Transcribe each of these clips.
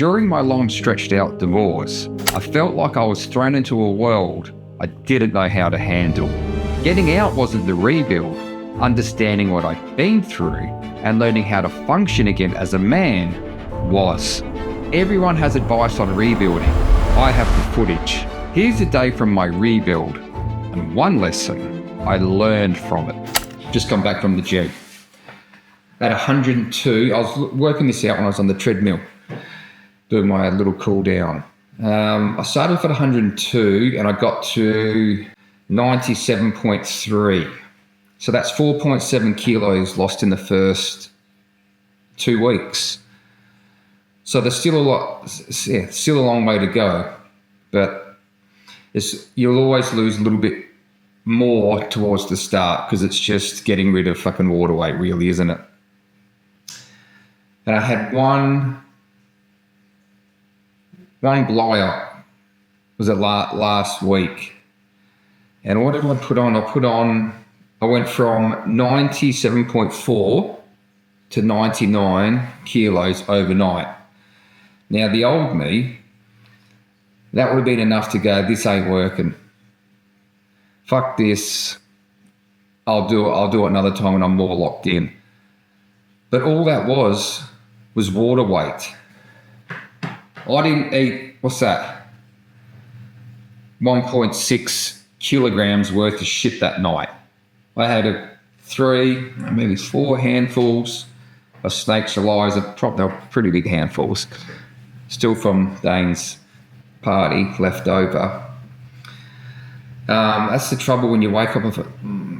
During my long stretched out divorce, I felt like I was thrown into a world I didn't know how to handle. Getting out wasn't the rebuild. Understanding what I'd been through and learning how to function again as a man was. Everyone has advice on rebuilding. I have the footage. Here's a day from my rebuild and one lesson I learned from it. Just come back from the gym. At 102, I was working this out when I was on the treadmill, doing my little cool down. I started off at 102 and I got to 97.3. So that's 4.7 kilos lost in the first 2 weeks. So there's still still a long way to go, but you'll always lose a little bit more towards the start because it's just getting rid of fucking water weight, really, isn't it? And I had one blowout. Was it last week? And what did I put on? I went from 97.4 to 99 kilos overnight. Now, the old me, that would have been enough to go, this ain't working. Fuck this. I'll do it another time when I'm more locked in. But all that was water weight. I didn't eat, what's that? 1.6 kilograms worth of shit that night. I had 3, maybe 4 handfuls of snake's alive. Probably pretty big handfuls. Still from Dane's party, left over. That's the trouble when you wake up.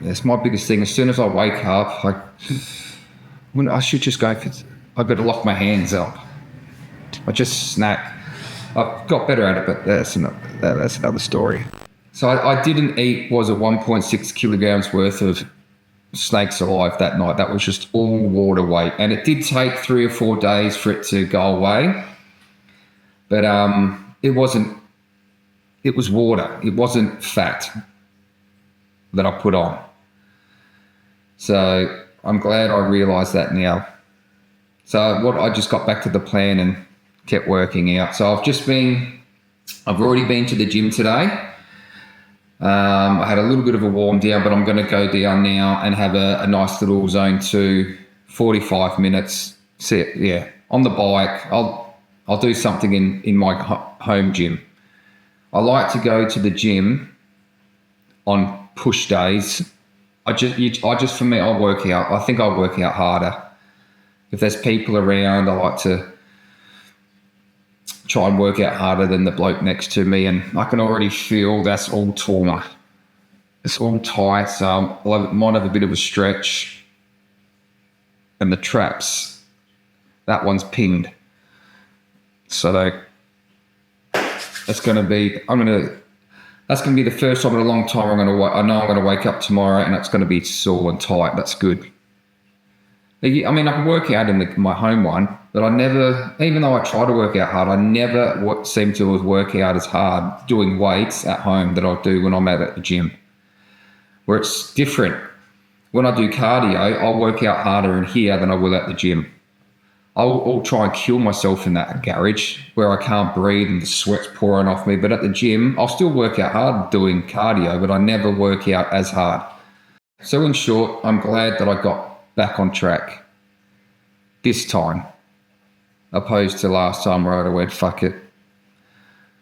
That's my biggest thing. As soon as I wake up, I should just go. I've got to lock my hands up. I just snack. I've got better at it, but that's another story. So I didn't eat, 1.6 kilograms worth of snakes alive that night. That was just all water weight. And it did take 3 or 4 days for it to go away. But it was water. It wasn't fat that I put on. So I'm glad I realised that now. So I just got back to the plan and kept working out. So I've already been to the gym today. I had a little bit of a warm down, but I'm going to go down now and have a nice little zone 2, 45 minutes. On the bike. I'll do something in my home gym. I like to go to the gym on push days. For me, I'll work out. I think I'll work out harder. If there's people around, I like to try and work out harder than the bloke next to me, and I can already feel that's all taut. It's all tight, so I might have a bit of a stretch. And the traps, that one's pinged. So that's going to be the first time in a long time I know I'm going to wake up tomorrow and it's going to be sore and tight. That's good. I mean, I can work out in my home one, but I never, even though I try to work out hard, I never seem to work out as hard doing weights at home that I do when I'm at the gym. Where it's different. When I do cardio, I'll work out harder in here than I will at the gym. I'll try and kill myself in that garage where I can't breathe and the sweat's pouring off me. But at the gym, I'll still work out hard doing cardio, but I never work out as hard. So in short, I'm glad that I got back on track this time, opposed to last time where I went, fuck it,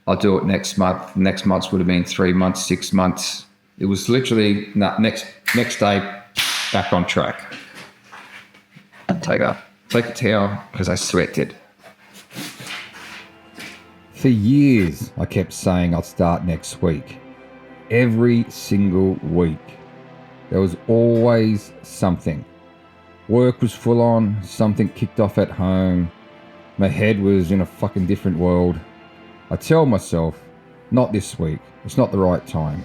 I'll do it next month. Next month would have been 3 months, 6 months. It was literally next day, back on track. Take a towel because I sweated. For years, I kept saying I'll start next week. Every single week. There was always something. Work was full on, something kicked off at home. My head was in a fucking different world. I tell myself, not this week. It's not the right time.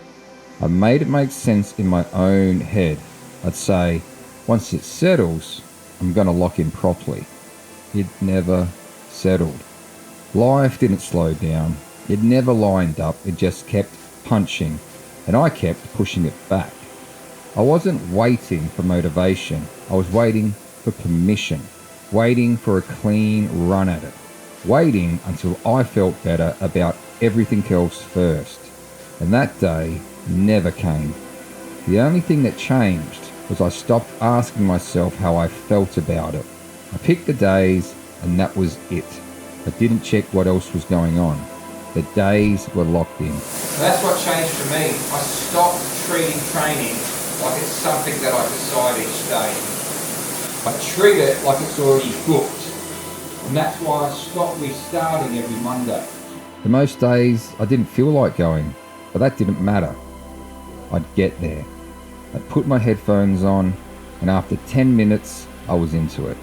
I made it make sense in my own head. I'd say, once it settles, I'm going to lock in properly. It never settled. Life didn't slow down. It never lined up. It just kept punching. And I kept pushing it back. I wasn't waiting for motivation. I was waiting for permission. Waiting for a clean run at it. waiting until I felt better about everything else first. And that day never came. The only thing that changed was I stopped asking myself how I felt about it. I picked the days and that was it. I didn't check what else was going on. The days were locked in. That's what changed for me. I stopped treating training like it's something that I decide each day. I treat it like it's already booked. And that's why I stopped restarting every Monday. For most days, I didn't feel like going, but that didn't matter. I'd get there. I'd put my headphones on, and after 10 minutes, I was into it.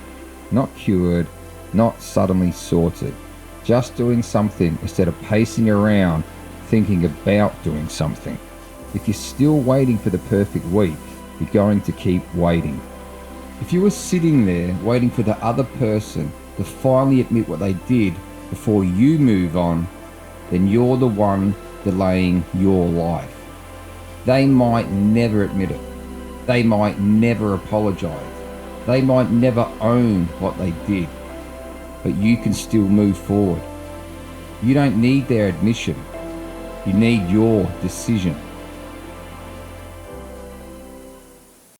Not cured, not suddenly sorted. Just doing something instead of pacing around, thinking about doing something. If you're still waiting for the perfect week, you're going to keep waiting. If you were sitting there waiting for the other person to finally admit what they did before you move on, then you're the one delaying your life. They might never admit it. They might never apologize. They might never own what they did. But you can still move forward. You don't need their admission. You need your decision.